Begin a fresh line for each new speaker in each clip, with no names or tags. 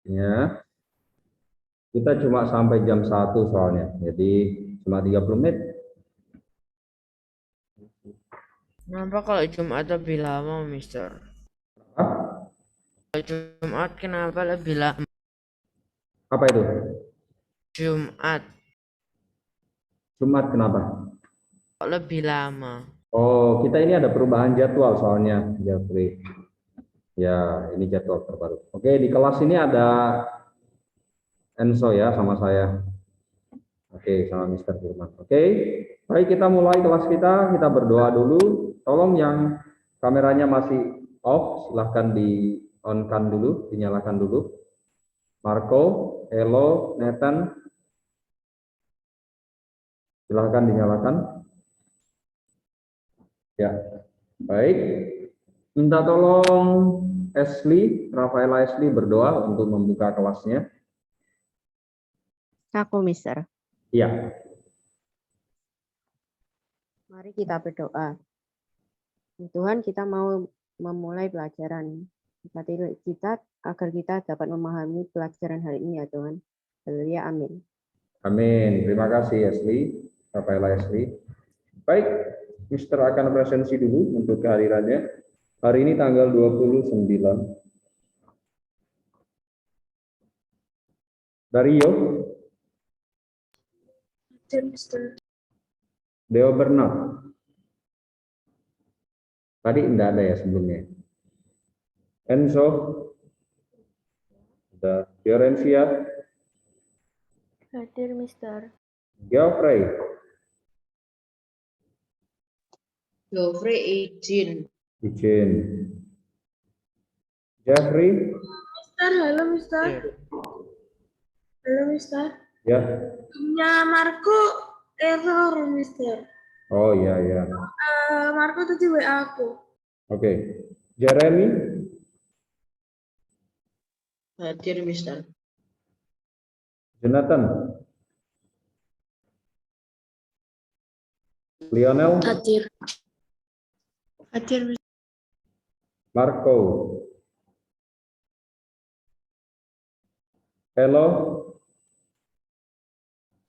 Ya. Kita cuma sampai jam 1 soalnya. Jadi cuma 30 menit.
Kenapa kalau Jumat lebih lama, Mister?
Apa?
Kalau Jumat kenapa lebih lama?
Apa itu?
Jumat
Jumat kenapa?
kok lebih lama?
Oh, kita ini ada perubahan jadwal soalnya, Jeffrey. Ya, ini jadwal terbaru. Oke, di kelas ini ada Enzo ya sama saya. Oke, sama Mister Firman. Oke, baik kita mulai kelas kita. Kita berdoa dulu. Tolong yang kameranya masih off, silahkan di on-kan dulu, dinyalakan dulu. Marco, Elo, Nathan, silahkan dinyalakan. Ya, baik. Minta tolong Ashley, Rafaela Ashley berdoa untuk membuka kelasnya.
Aku, Mister.
Iya.
Mari kita berdoa. Tuhan, kita mau memulai pelajaran. Kita agar kita dapat memahami pelajaran hari ini ya Tuhan. Haleluya, amin.
Amin. Terima kasih Ashley, Rafaela Ashley. Baik, Mister akan presensi dulu untuk kehadirannya. Hari ini tanggal 29. Dario. Deo Bernard. Tadi tidak ada ya sebelumnya. Enzo. Ada Fiorencia.
Hadir, Mister.
Geoffrey.
izin.
Izin. Jeffrey.
Mister, halo, Mister. Halo, Mister.
Ya.
Punya Marco error, Mister.
Oh iya ya.
Marco tadi WA aku.
Oke. Jeremy.
Hadir, Mister.
Jonathan. Lionel.
Hadir. Hadir, Mister.
Marco. Hello.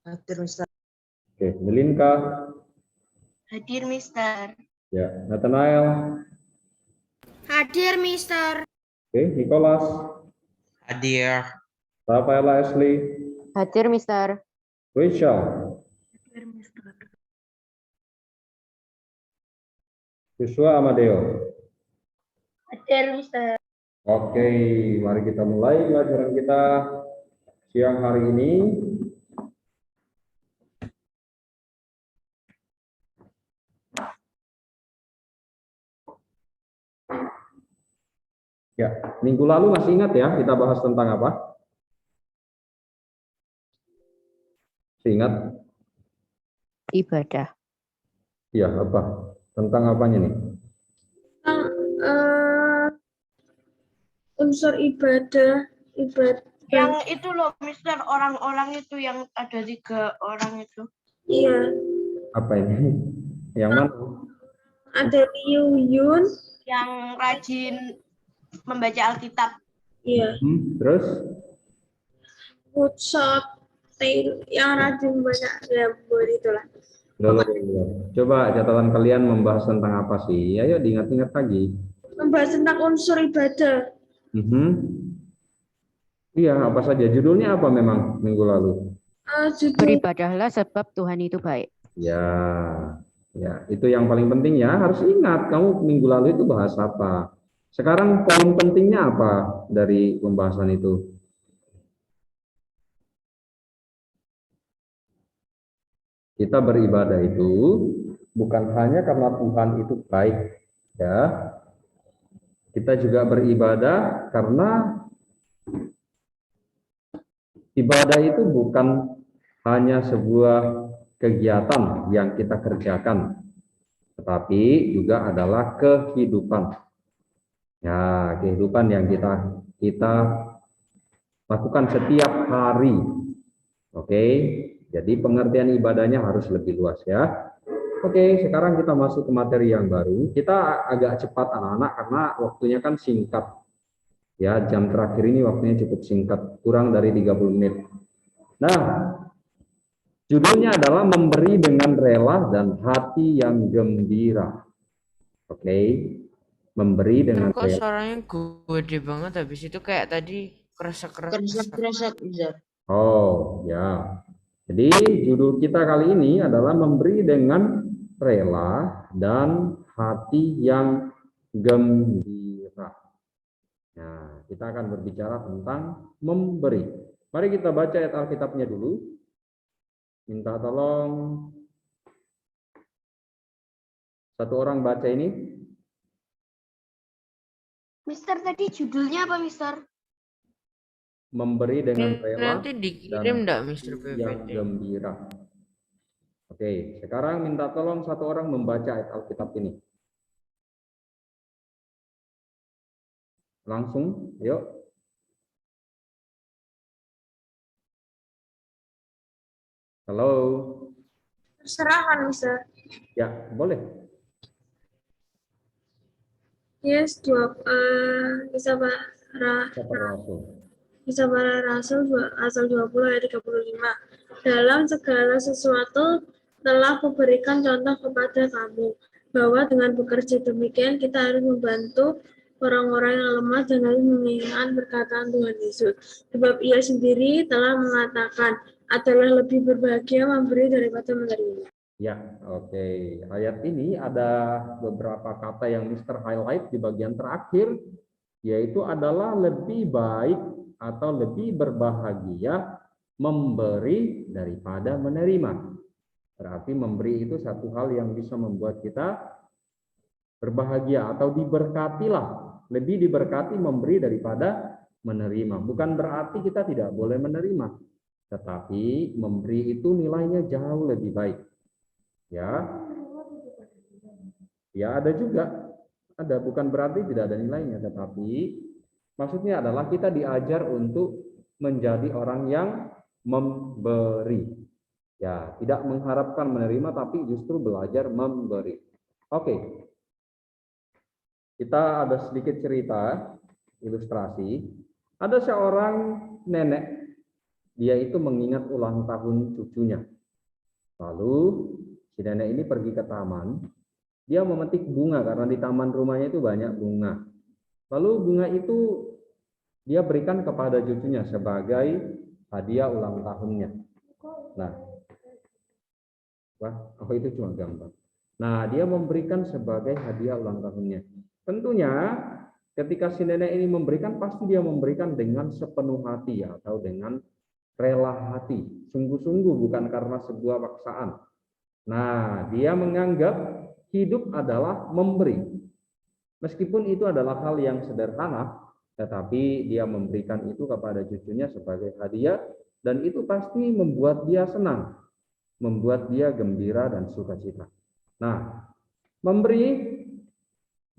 Hadir, Mister.
Oke, Melinka.
Hadir, Mister.
Ya, Nathanael.
Hadir, Mister.
Oke, Nicholas.
Hadir.
Rafaela Ashley.
Hadir, Mister.
Rachel.
Hadir, Mister.
Joshua Amadeo.
Hadir, Mister.
Oke, mari kita mulai pelajaran kita siang hari ini. Ya, minggu lalu masih ingat ya kita bahas tentang apa? Ingat?
Ibadah.
Iya, apa? Tentang apanya nih?
Unsur ibadah.
Yang itu loh, Mister, orang-orang itu yang ada 3 orang itu.
Iya.
Apa ini? Yang mana?
Ada Liu Yun.
Yang rajin membaca Alkitab.
Iya.
Terus?
Woodshop. Yang rajin banyak ya, itulah.
Loh. Coba catatan kalian membahas tentang apa sih? Ayo diingat-ingat lagi.
Membahas tentang unsur ibadah.
Iya, apa saja? Judulnya apa memang minggu lalu?
Beribadahlah sebab Tuhan itu baik.
Ya, ya, itu yang paling penting ya. Harus ingat, kamu minggu lalu itu bahas apa. Sekarang poin pentingnya apa dari pembahasan itu? Kita beribadah itu bukan hanya karena Tuhan itu baik, ya. Kita juga beribadah karena ibadah itu bukan hanya sebuah kegiatan yang kita kerjakan, tetapi juga adalah kehidupan. Ya, kehidupan yang kita lakukan setiap hari. Oke, jadi pengertian ibadahnya harus lebih luas ya. Oke, sekarang kita masuk ke materi yang baru. Kita agak cepat anak-anak karena waktunya kan singkat. Ya, jam terakhir ini waktunya cukup singkat, kurang dari 30 menit. Nah, judulnya adalah memberi dengan rela dan hati yang gembira. Oke, memberi dengan
Kok
rela.
suaranya gede banget, habis itu kayak tadi keresek-keresek.
Keresek, Mister.
Oh, ya. Jadi judul kita kali ini adalah memberi dengan rela dan hati yang gembira. Nah, kita akan berbicara tentang memberi. Mari kita baca ayat Alkitabnya dulu. Minta tolong satu orang baca ini.
Mister, tadi judulnya apa, Mister?
Memberi dengan rela
Nanti
dan
dikirim enggak Mister
hati yang
PPT?
gembira. Oke, sekarang minta tolong satu orang membaca ayat Alkitab ini. Langsung, yuk. Halo.
Terserah Mister.
Ya, boleh.
Yes, bisa para
Siapa Rasul?
bisa para rasul asal 20 ayat 35. Dalam segala sesuatu telah kuberikan contoh kepada kamu bahwa dengan bekerja demikian kita harus membantu orang-orang yang lemah dan harus mengingat perkataan Tuhan Yesus. Sebab ia sendiri telah mengatakan adalah lebih berbahagia memberi daripada menerima.
Ya, oke. Ayat ini ada beberapa kata yang Mr. Highlight di bagian terakhir, yaitu adalah lebih baik atau lebih berbahagia memberi daripada menerima. Berarti memberi itu satu hal yang bisa membuat kita berbahagia atau diberkatilah. Lebih diberkati memberi daripada menerima. Bukan berarti kita tidak boleh menerima, tetapi memberi itu nilainya jauh lebih baik. Ya, ada juga, ada, bukan berarti tidak ada nilainya, tetapi maksudnya adalah kita diajar untuk menjadi orang yang memberi. Ya, tidak mengharapkan menerima, tapi justru belajar memberi. Oke, kita ada sedikit cerita, ilustrasi. Ada seorang nenek, dia itu mengingat ulang tahun cucunya. Lalu si nenek ini pergi ke taman, dia memetik bunga karena di taman rumahnya itu banyak bunga. Lalu bunga itu dia berikan kepada cucunya sebagai hadiah ulang tahunnya. Nah, itu cuma gambar. Nah, dia memberikan sebagai hadiah ulang tahunnya. Tentunya ketika si nenek ini memberikan, pasti dia memberikan dengan sepenuh hati ya, atau dengan rela hati, sungguh-sungguh, bukan karena sebuah paksaan. Nah, dia menganggap hidup adalah memberi. Meskipun itu adalah hal yang sederhana, tetapi dia memberikan itu kepada cucunya sebagai hadiah, dan itu pasti membuat dia senang, membuat dia gembira dan sukacita. Nah, memberi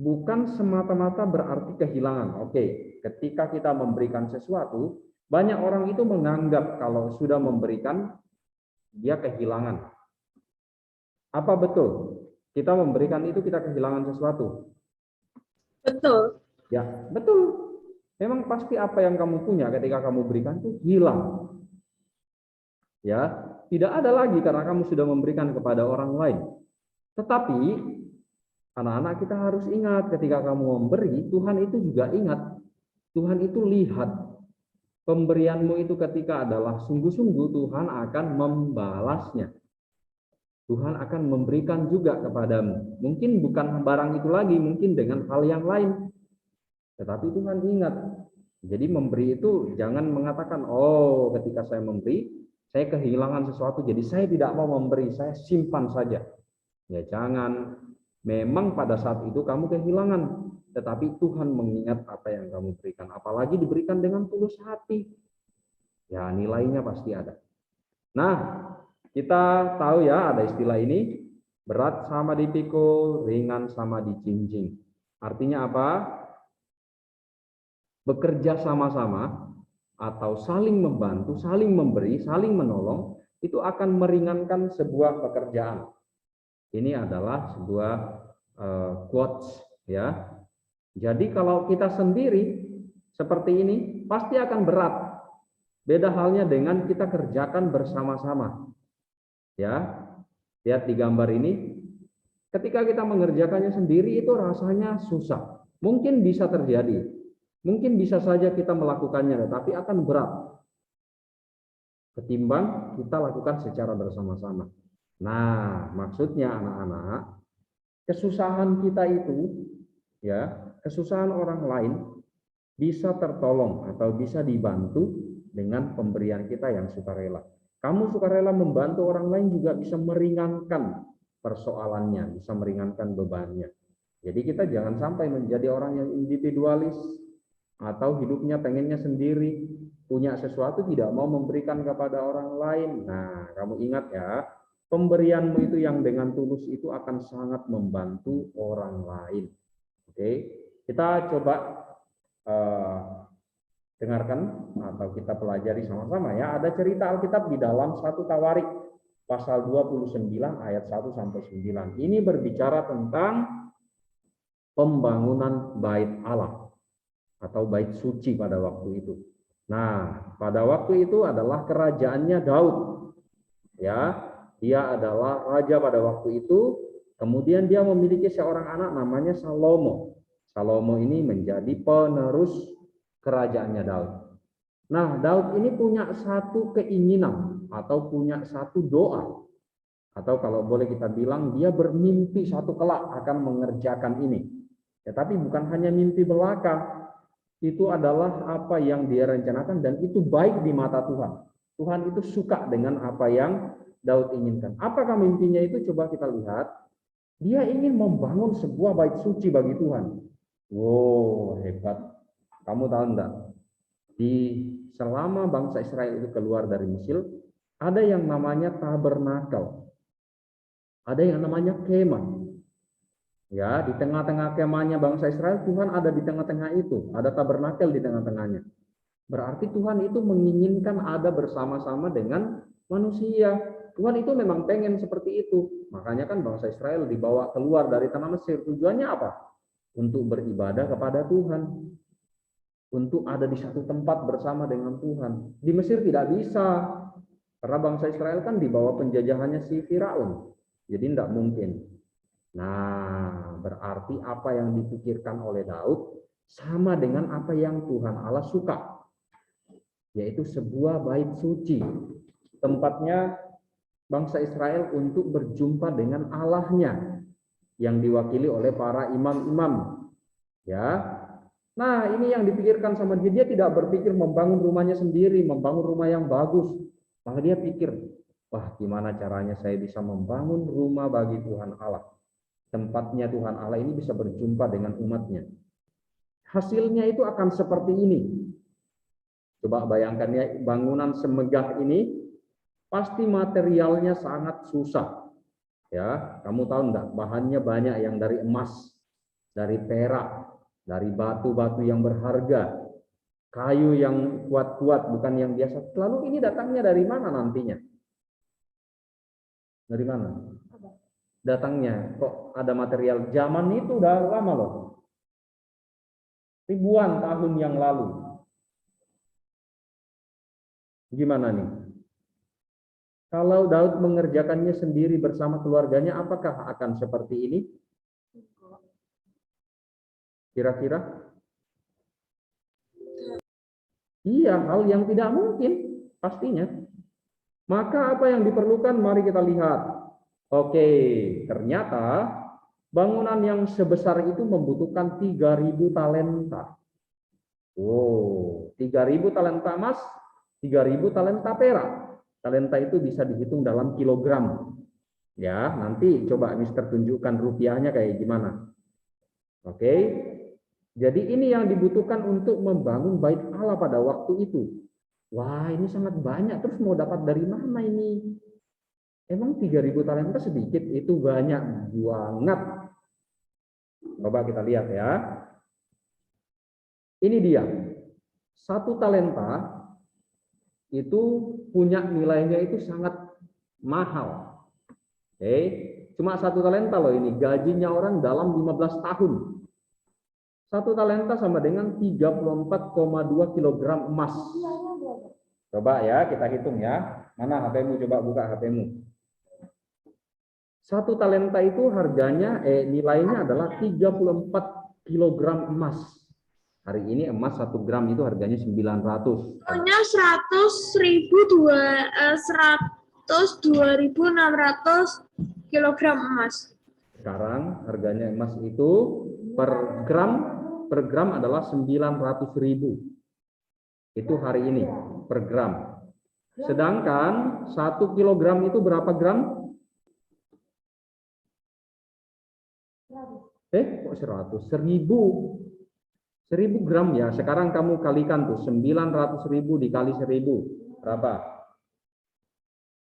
bukan semata-mata berarti kehilangan. Oke, ketika kita memberikan sesuatu, banyak orang itu menganggap kalau sudah memberikan, dia kehilangan. Apa betul? Kita memberikan itu kita kehilangan sesuatu?
Betul.
Ya, betul. Memang pasti apa yang kamu punya ketika kamu berikan itu hilang. Ya, tidak ada lagi karena kamu sudah memberikan kepada orang lain. Tetapi anak-anak kita harus ingat ketika kamu memberi, Tuhan itu juga ingat. Tuhan itu lihat. Pemberianmu itu ketika adalah sungguh-sungguh, Tuhan akan membalasnya. Tuhan akan memberikan juga kepadamu. Mungkin bukan barang itu lagi, mungkin dengan hal yang lain. Tetapi Tuhan ingat. Jadi memberi itu jangan mengatakan, oh ketika saya memberi, saya kehilangan sesuatu, jadi saya tidak mau memberi, saya simpan saja. Ya jangan. Memang pada saat itu kamu kehilangan, tetapi Tuhan mengingat apa yang kamu berikan. Apalagi diberikan dengan tulus hati. Ya nilainya pasti ada. Nah, kita tahu ya ada istilah ini, berat sama dipikul, ringan sama dijinjing. Artinya apa? Bekerja sama-sama atau saling membantu, saling memberi, saling menolong, itu akan meringankan sebuah pekerjaan. Ini adalah sebuah quotes ya. Jadi kalau kita sendiri, seperti ini pasti akan berat. Beda halnya dengan kita kerjakan bersama-sama. Ya, lihat di gambar ini, ketika kita mengerjakannya sendiri itu rasanya susah. Mungkin bisa terjadi, mungkin bisa saja kita melakukannya, tetapi akan berat ketimbang kita lakukan secara bersama-sama. Nah, maksudnya anak-anak, kesusahan kita itu, ya, kesusahan orang lain bisa tertolong atau bisa dibantu dengan pemberian kita yang sukarela. Kamu sukarela membantu orang lain juga bisa meringankan persoalannya, bisa meringankan bebannya. Jadi kita jangan sampai menjadi orang yang individualis atau hidupnya pengennya sendiri, punya sesuatu tidak mau memberikan kepada orang lain. Nah, kamu ingat ya, pemberianmu itu yang dengan tulus itu akan sangat membantu orang lain. Oke, kita coba dengarkan atau kita pelajari sama-sama ya. Ada cerita Alkitab di dalam 1 Tawarik pasal 29 ayat 1 sampai 9. Ini berbicara tentang pembangunan bait Allah atau bait suci pada waktu itu. Nah, pada waktu itu adalah kerajaannya Daud. Ya, dia adalah raja pada waktu itu. Kemudian dia memiliki seorang anak namanya Salomo. Salomo ini menjadi penerus kerajaannya Daud. Nah, Daud ini punya satu keinginan atau punya satu doa. Atau kalau boleh kita bilang dia bermimpi satu kelak akan mengerjakan ini. Ya, tapi bukan hanya mimpi belaka. Itu adalah apa yang dia rencanakan dan itu baik di mata Tuhan. Tuhan itu suka dengan apa yang Daud inginkan. Apakah mimpinya itu? Coba kita lihat. Dia ingin membangun sebuah bait suci bagi Tuhan. Wow, hebat. Kamu tahu enggak? Selama bangsa Israel itu keluar dari Mesir, ada yang namanya tabernakel. Ada yang namanya kemah. Ya, di tengah-tengah kemahnya bangsa Israel, Tuhan ada di tengah-tengah itu. Ada tabernakel di tengah-tengahnya. Berarti Tuhan itu menginginkan ada bersama-sama dengan manusia. Tuhan itu memang pengen seperti itu. Makanya kan bangsa Israel dibawa keluar dari tanah Mesir. Tujuannya apa? Untuk beribadah kepada Tuhan. Untuk ada di satu tempat bersama dengan Tuhan. Di Mesir tidak bisa. Karena bangsa Israel kan dibawa penjajahannya si Firaun. Jadi tidak mungkin. Nah, berarti apa yang dipikirkan oleh Daud sama dengan apa yang Tuhan Allah suka. Yaitu sebuah bait suci. Tempatnya bangsa Israel untuk berjumpa dengan Allahnya. Yang diwakili oleh para imam-imam. Ya. Nah, ini yang dipikirkan sama dia. Dia tidak berpikir membangun rumahnya sendiri, membangun rumah yang bagus. Maka dia pikir, wah gimana caranya saya bisa membangun rumah bagi Tuhan Allah. Tempatnya Tuhan Allah ini bisa berjumpa dengan umatnya. Hasilnya itu akan seperti ini. Coba bayangkan ya, bangunan semegah ini pasti materialnya sangat susah. Ya, kamu tahu enggak? Bahannya banyak yang dari emas, dari perak, dari batu-batu yang berharga, kayu yang kuat-kuat, bukan yang biasa. Lalu ini datangnya dari mana nantinya? Dari mana? Datangnya kok ada material zaman itu udah lama loh, ribuan tahun yang lalu. Gimana nih kalau Daud mengerjakannya sendiri bersama keluarganya, apakah akan seperti ini kira-kira? Iya, hal yang tidak mungkin pastinya. Maka apa yang diperlukan? Mari kita lihat. Oke, ternyata bangunan yang sebesar itu membutuhkan 3.000 talenta. Wow, 3.000 talenta emas, 3.000 talenta perak. Talenta itu bisa dihitung dalam kilogram. Ya, nanti coba Mister tunjukkan rupiahnya kayak gimana. Oke, jadi ini yang dibutuhkan untuk membangun bait Allah pada waktu itu. Wah, ini sangat banyak. Terus mau dapat dari mana ini? Emang 3.000 talenta sedikit? Itu banyak banget. Coba kita lihat ya. Ini dia. 1 talenta itu punya nilainya itu sangat mahal. Oke, cuma 1 talenta loh ini. Gajinya orang dalam 15 tahun. 1 talenta sama dengan 34,2 kilogram emas. Coba ya, kita hitung ya. Mana HP-mu? Coba buka HP-mu. 1 talenta itu harganya, nilainya adalah 34 kilogram emas. Hari ini emas 1 gram itu harganya 900.
Pokoknya 102.600 kilogram emas.
Sekarang harganya emas itu per gram adalah 900.000. Itu hari ini per gram. Sedangkan 1 kilogram itu berapa gram? Kok 100? 1000 gram ya. Sekarang kamu kalikan tuh 900.000 dikali 1000 berapa?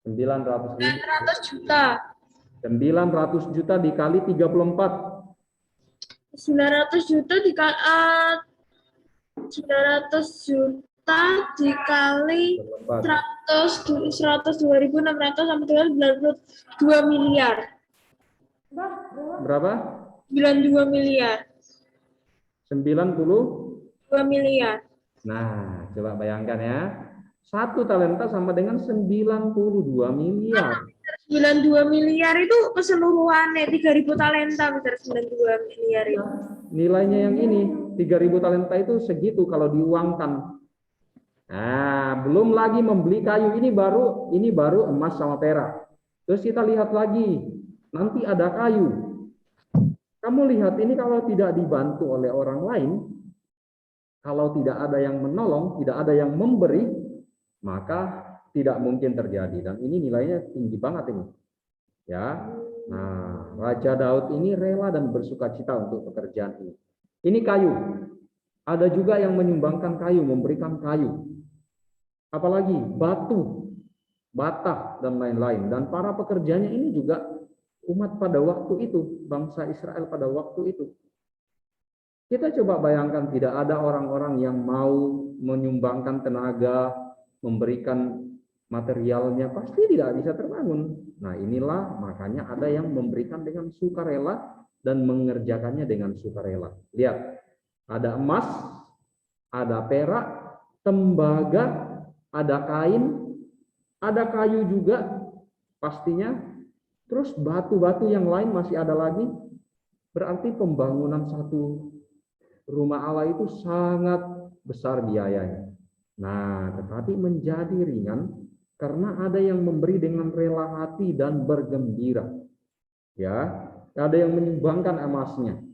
900.000.
900 juta.
900 juta dikali 34.
900 juta dikali 900 juta dikali 102.600 sampai dengan 92 miliar.
Berapa?
92 miliar.
92
miliar.
Nah, coba bayangkan ya. 1 talenta sama dengan 92 miliar.
92 miliar itu keseluruhannya 3.000 talenta besar 92 miliar itu.
Nilainya yang ini 3.000 talenta itu segitu kalau diuangkan. Nah, belum lagi membeli kayu, ini baru emas sama perak. Terus kita lihat lagi, nanti ada kayu. Kamu lihat ini kalau tidak dibantu oleh orang lain, kalau tidak ada yang menolong, tidak ada yang memberi, maka tidak mungkin terjadi. Dan ini nilainya tinggi banget ini. Ya. Nah, Raja Daud ini rela dan bersukacita untuk pekerjaan ini. Ini kayu. Ada juga yang menyumbangkan kayu, memberikan kayu. Apalagi batu, bata, dan lain-lain. Dan para pekerjanya ini juga umat pada waktu itu, bangsa Israel pada waktu itu. Kita coba bayangkan tidak ada orang-orang yang mau menyumbangkan tenaga, memberikan materialnya, pasti tidak bisa terbangun. Nah, inilah makanya ada yang memberikan dengan sukarela dan mengerjakannya dengan sukarela. Lihat, ada emas, ada perak, tembaga, ada kain, ada kayu juga pastinya. Terus batu-batu yang lain masih ada lagi. Berarti pembangunan satu rumah Allah itu sangat besar biayanya. Nah, tetapi menjadi ringan karena ada yang memberi dengan rela hati dan bergembira. Ya, ada yang menyumbangkan emasnya,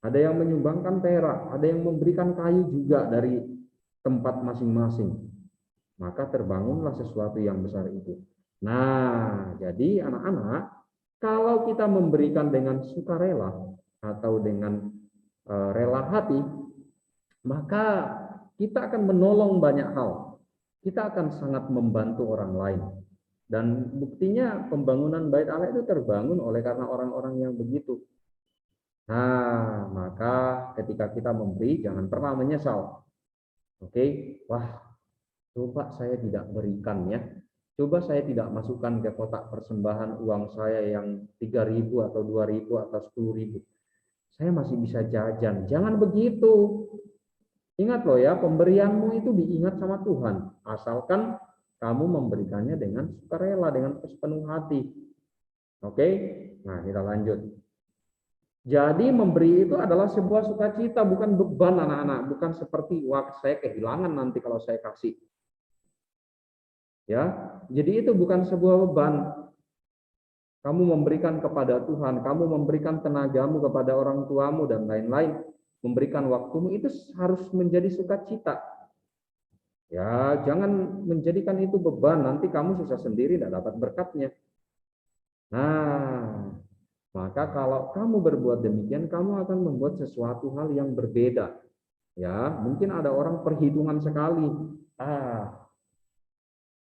ada yang menyumbangkan perak, ada yang memberikan kayu juga dari tempat masing-masing. Maka terbangunlah sesuatu yang besar itu. Nah, jadi anak-anak, kalau kita memberikan dengan sukarela atau dengan rela hati, maka kita akan menolong banyak hal. Kita akan sangat membantu orang lain. Dan buktinya pembangunan Bait Allah itu terbangun oleh karena orang-orang yang begitu. Nah, maka ketika kita memberi, jangan pernah menyesal. Oke, wah, coba saya tidak berikan ya. Coba saya tidak masukkan ke kotak persembahan uang saya yang 3.000 atau 2.000 atau 10.000. Saya masih bisa jajan. Jangan begitu. Ingat loh ya, pemberianmu itu diingat sama Tuhan. Asalkan kamu memberikannya dengan sukarela, dengan sepenuh hati. Oke? Nah, kita lanjut. Jadi memberi itu adalah sebuah sukacita, bukan beban anak-anak. Bukan seperti, wah saya kehilangan nanti kalau saya kasih. Ya, jadi itu bukan sebuah beban. Kamu memberikan kepada Tuhan, kamu memberikan tenagamu kepada orang tuamu dan lain-lain, memberikan waktumu itu harus menjadi sukacita. Ya, jangan menjadikan itu beban, nanti kamu susah sendiri tidak dapat berkatnya. Nah, maka kalau kamu berbuat demikian, kamu akan membuat sesuatu hal yang berbeda. Ya, mungkin ada orang perhitungan sekali.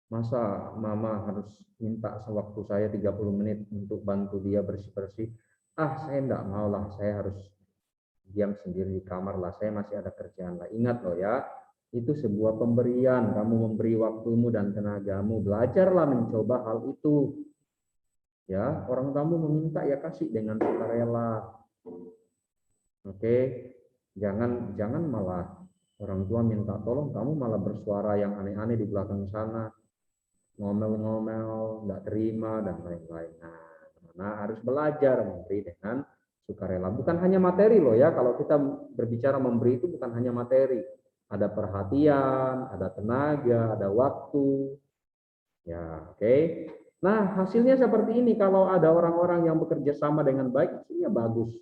Masa mama harus minta sewaktu saya 30 menit untuk bantu dia bersih-bersih? Saya enggak mau lah, saya harus diam sendiri di kamar lah, saya masih ada kerjaan lah. Ingat loh ya, itu sebuah pemberian, kamu memberi waktumu dan tenagamu, belajarlah mencoba hal itu. Ya, orang tamu meminta ya kasih dengan sukarela. Oke. Jangan malah orang tua minta tolong, kamu malah bersuara yang aneh-aneh di belakang sana, ngomel-ngomel, nggak terima dan lain-lain. Nah, harus belajar memberi dengan sukarela. Bukan hanya materi loh ya. Kalau kita berbicara memberi itu bukan hanya materi. Ada perhatian, ada tenaga, ada waktu. Ya, oke. Nah, hasilnya seperti ini. Kalau ada orang-orang yang bekerja sama dengan baik, hasilnya bagus.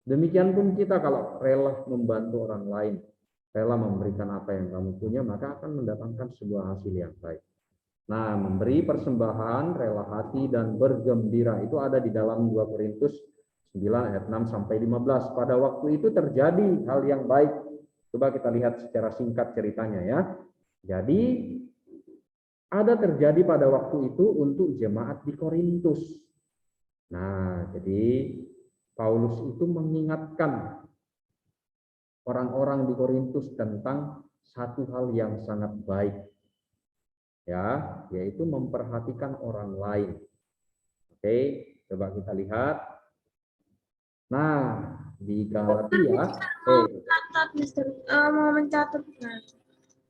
Demikian pun kita kalau rela membantu orang lain, rela memberikan apa yang kamu punya, maka akan mendatangkan sebuah hasil yang baik. Nah, memberi persembahan, rela hati, dan bergembira itu ada di dalam 2 Korintus 9 ayat 6 sampai 15. Pada waktu itu terjadi hal yang baik. Coba kita lihat secara singkat ceritanya ya. Jadi ada terjadi pada waktu itu untuk jemaat di Korintus. Nah, jadi Paulus itu mengingatkan orang-orang di Korintus tentang satu hal yang sangat baik. Ya, yaitu memperhatikan orang lain. Oke, coba kita lihat. Nah, di Galatia,
Catat, Mister. Mau mencatat.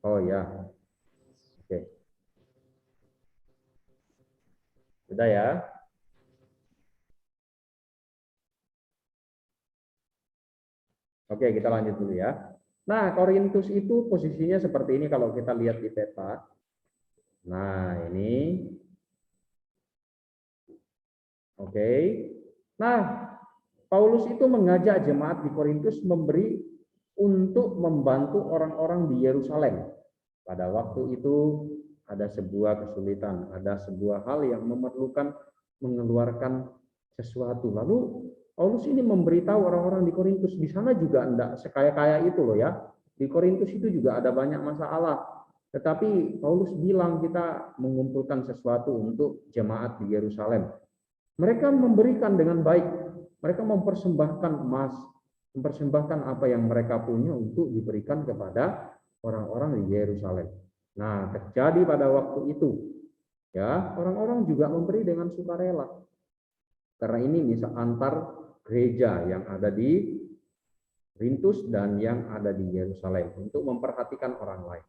oh ya, oke, sudah ya. Oke, kita lanjut dulu ya. Nah, Korintus itu posisinya seperti ini kalau kita lihat di peta. Nah, ini. Oke. Nah, Paulus itu mengajak jemaat di Korintus memberi untuk membantu orang-orang di Yerusalem. Pada waktu itu ada sebuah kesulitan, ada sebuah hal yang memerlukan mengeluarkan sesuatu. Lalu Paulus ini memberitahu orang-orang di Korintus, di sana juga enggak sekaya-kaya itu loh ya. Di Korintus itu juga ada banyak masalah. Tetapi Paulus bilang kita mengumpulkan sesuatu untuk jemaat di Yerusalem. Mereka memberikan dengan baik. Mereka mempersembahkan emas, mempersembahkan apa yang mereka punya untuk diberikan kepada orang-orang di Yerusalem. Nah, terjadi pada waktu itu, ya orang-orang juga memberi dengan sukarela. Karena ini misal antar gereja yang ada di Korintus dan yang ada di Yerusalem untuk memperhatikan orang lain.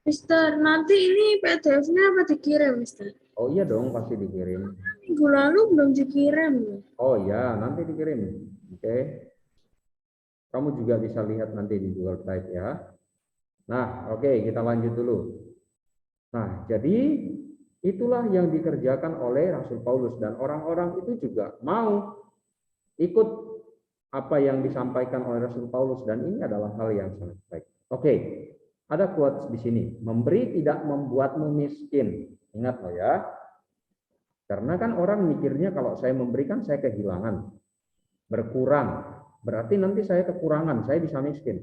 Mister, nanti ini PDF-nya apa dikirim, Mister?
Oh iya dong, pasti dikirim.
Minggu lalu belum dikirim.
Oh ya, nanti dikirim. Oke. Kamu juga bisa lihat nanti di Google Drive ya. Nah, oke, kita lanjut dulu. Nah, jadi itulah yang dikerjakan oleh Rasul Paulus dan orang-orang itu juga mau ikut apa yang disampaikan oleh Rasul Paulus dan ini adalah hal yang sangat baik. Oke, ada quotes di sini. Memberi tidak membuatmu miskin. Ingat loh ya. Karena kan orang mikirnya kalau saya memberikan saya kehilangan, berkurang. Berarti nanti saya kekurangan, saya bisa miskin.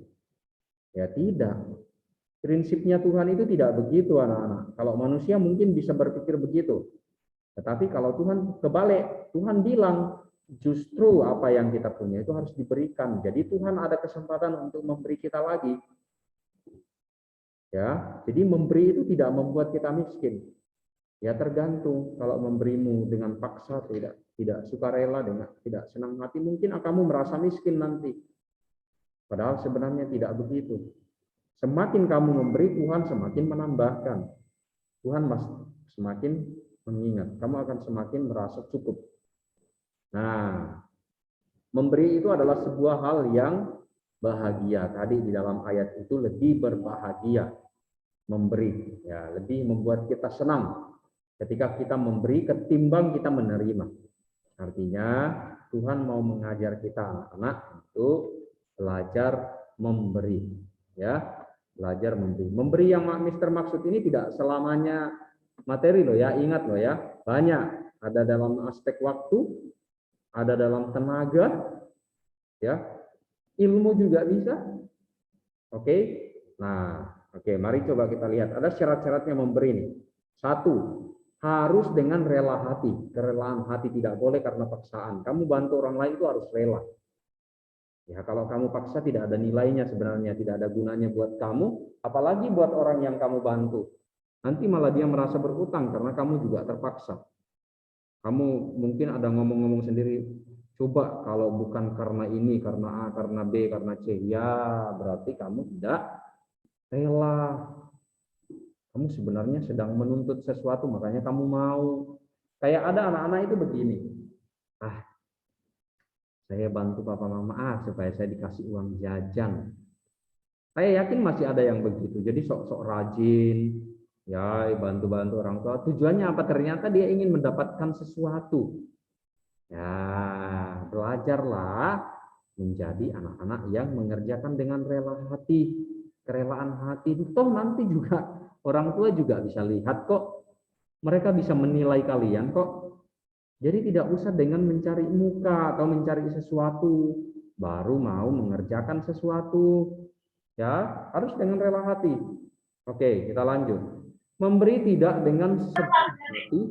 Ya tidak. Prinsipnya Tuhan itu tidak begitu anak-anak. Kalau manusia mungkin bisa berpikir begitu. Tetapi kalau Tuhan kebalik, Tuhan bilang justru apa yang kita punya itu harus diberikan. Jadi Tuhan ada kesempatan untuk memberi kita lagi. Ya, jadi memberi itu tidak membuat kita miskin. Ya tergantung. Kalau memberimu dengan paksa tidak sukarela, dengan tidak senang hati, mungkin kamu merasa miskin nanti. Padahal sebenarnya tidak begitu. Semakin kamu memberi, Tuhan semakin menambahkan. Tuhan semakin mengingat. Kamu akan semakin merasa cukup. Nah, memberi itu adalah sebuah hal yang bahagia. Tadi di dalam ayat itu lebih berbahagia memberi. Ya, lebih membuat kita senang ketika kita memberi ketimbang kita menerima. Artinya Tuhan mau mengajar kita anak-anak untuk belajar memberi. Ya, belajar memberi. Memberi yang Mister maksud ini tidak selamanya materi loh ya, ingat loh ya. Banyak, ada dalam aspek waktu, ada dalam tenaga, ya. Ilmu juga bisa. Oke. Nah, oke, mari coba kita lihat. Ada syarat-syaratnya memberi nih. 1, harus dengan rela hati. Kerelaan hati tidak boleh karena paksaan. Kamu bantu orang lain itu harus rela. Ya, kalau kamu paksa tidak ada nilainya sebenarnya, tidak ada gunanya buat kamu, apalagi buat orang yang kamu bantu. Nanti malah dia merasa berhutang karena kamu juga terpaksa. Kamu mungkin ada ngomong-ngomong sendiri, Coba kalau bukan karena ini, karena A, karena B, karena C, ya berarti kamu tidak rela. Kamu sebenarnya sedang menuntut sesuatu, makanya kamu mau. Kayak ada anak-anak itu begini, saya bantu papa mama supaya saya dikasih uang jajan. Saya yakin masih ada yang begitu. Jadi sok-sok rajin, ya bantu-bantu orang tua. Tujuannya apa? Ternyata dia ingin mendapatkan sesuatu. Ya, belajarlah menjadi anak-anak yang mengerjakan dengan rela hati. Kerelaan hati itu toh nanti juga orang tua juga bisa lihat kok. Mereka bisa menilai kalian kok. Jadi tidak usah dengan mencari muka atau mencari sesuatu baru mau mengerjakan sesuatu. Ya, harus dengan rela hati. Oke, kita lanjut. Memberi tidak dengan sedih hati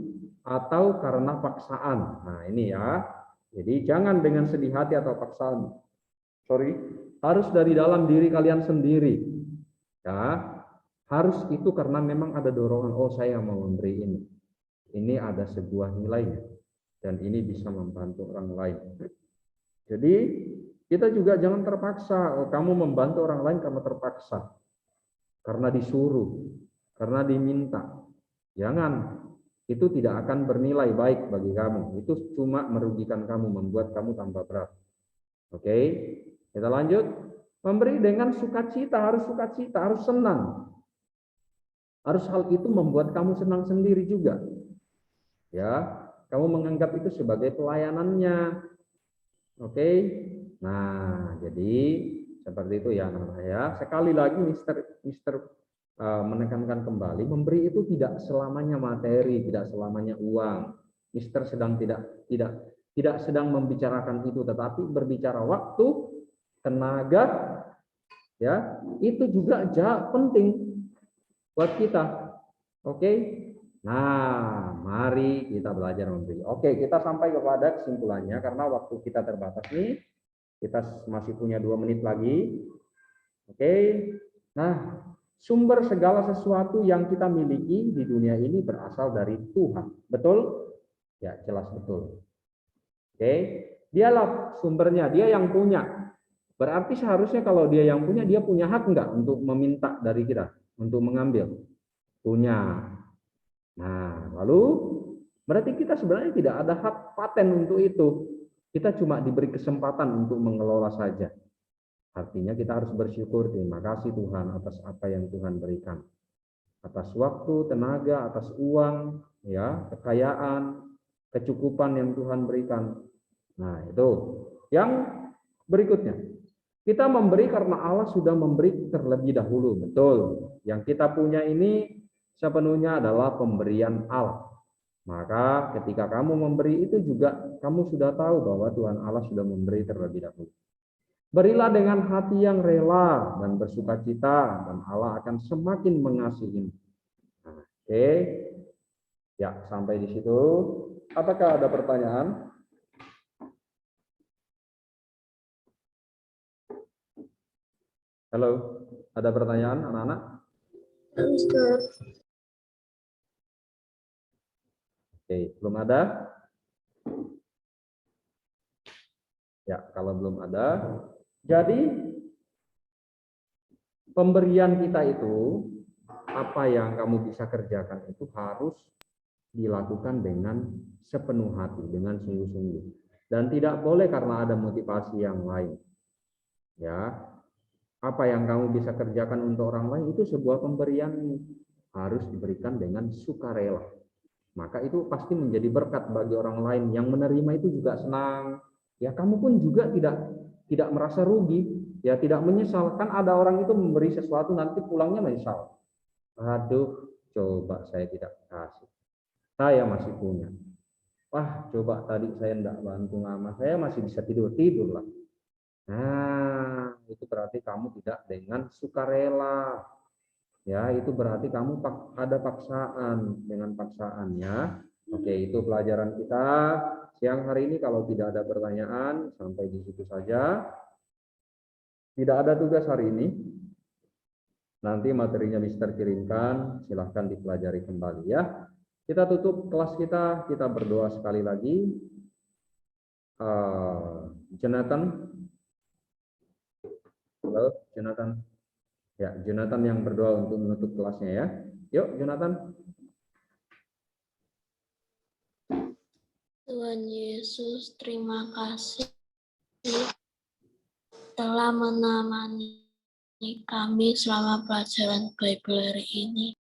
atau karena paksaan. Nah, ini ya. Jadi jangan dengan sedih hati atau paksaan. Harus dari dalam diri kalian sendiri. Ya, harus itu karena memang ada dorongan, oh saya mau memberi ini. Ini ada sebuah nilainya dan ini bisa membantu orang lain. Jadi kita juga jangan terpaksa. Oh, kamu membantu orang lain karena terpaksa, karena disuruh, karena diminta. Jangan, itu tidak akan bernilai baik bagi kamu. Itu cuma merugikan kamu, membuat kamu tambah berat. Oke, kita lanjut. Memberi dengan sukacita, harus sukacita, harus senang. Harus hal itu membuat kamu senang sendiri juga. Ya, kamu menganggap itu sebagai pelayanannya. Oke. Nah, jadi seperti itu ya anak-anak ya. Sekali lagi Mister menekankan kembali, memberi itu tidak selamanya materi, tidak selamanya uang. Mister sedang tidak sedang membicarakan itu, tetapi berbicara waktu, tenaga, ya itu juga penting buat kita. Oke. Nah, mari kita belajar memberi. Oke, kita sampai kepada kesimpulannya karena waktu kita terbatas nih. Kita masih punya 2 menit lagi. Oke. Nah, sumber segala sesuatu yang kita miliki di dunia ini berasal dari Tuhan. Betul? Ya, jelas betul. Oke. Dialah sumbernya, dia yang punya. Berarti seharusnya kalau dia yang punya, dia punya hak enggak untuk meminta dari kita, untuk mengambil? Punya. Nah, lalu berarti kita sebenarnya tidak ada hak paten untuk itu. Kita cuma diberi kesempatan untuk mengelola saja. Artinya kita harus bersyukur, terima kasih Tuhan atas apa yang Tuhan berikan. Atas waktu, tenaga, atas uang, ya, kekayaan, kecukupan yang Tuhan berikan. Nah, itu. Yang berikutnya. Kita memberi karena Allah sudah memberi terlebih dahulu. Betul. Yang kita punya ini sepenuhnya adalah pemberian Allah. Maka ketika kamu memberi itu juga kamu sudah tahu bahwa Tuhan Allah sudah memberi terlebih dahulu. Berilah dengan hati yang rela dan bersukacita dan Allah akan semakin mengasihi. Nah, oke. Ya, sampai di situ. Apakah ada pertanyaan? Halo, ada pertanyaan anak-anak?
Mister.
Oke, belum ada? Ya, kalau belum ada. Jadi, pemberian kita itu, apa yang kamu bisa kerjakan itu harus dilakukan dengan sepenuh hati, dengan sungguh-sungguh. Dan tidak boleh karena ada motivasi yang lain. Ya, apa yang kamu bisa kerjakan untuk orang lain itu sebuah pemberian harus diberikan dengan sukarela. Maka itu pasti menjadi berkat bagi orang lain, yang menerima itu juga senang. Ya, kamu pun juga tidak merasa rugi, ya tidak menyesal. Kan ada orang itu memberi sesuatu nanti pulangnya menyesal. Aduh, coba saya tidak kasih. Saya masih punya. Wah, coba tadi saya tidak bantu mama, saya masih bisa tidur lah. Nah, itu berarti kamu tidak dengan sukarela. Ya, itu berarti kamu ada paksaan, dengan paksaan ya. Oke, itu pelajaran kita siang hari ini. Kalau tidak ada pertanyaan, sampai di situ saja. Tidak ada tugas hari ini. Nanti materinya Mister kirimkan, silahkan dipelajari kembali ya. Kita tutup kelas kita berdoa sekali lagi. Jonathan. Halo, Jonathan. Ya, Jonathan yang berdoa untuk menutup kelasnya ya. Yuk, Jonathan.
Tuhan Yesus, terima kasih telah menemani kami selama pelajaran Bible hari ini.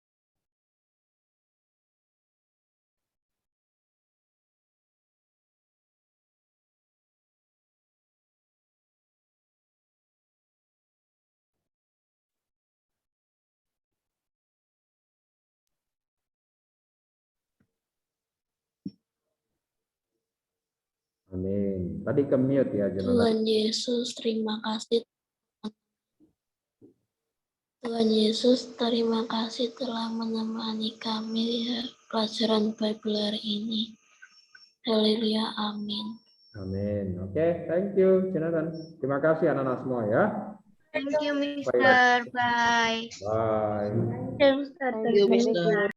Amin. Tadi ke mute ya, Jonathan.
Tuhan Yesus, terima kasih. Tuhan Yesus, terima kasih telah menemani kami pelajaran Bible hari ini. Haleluya, amin.
Amin. Oke, thank you, Jonathan. Terima kasih anak-anak semua ya.
Thank you, Mister. Bye.
Bye.
Thank you, Mister.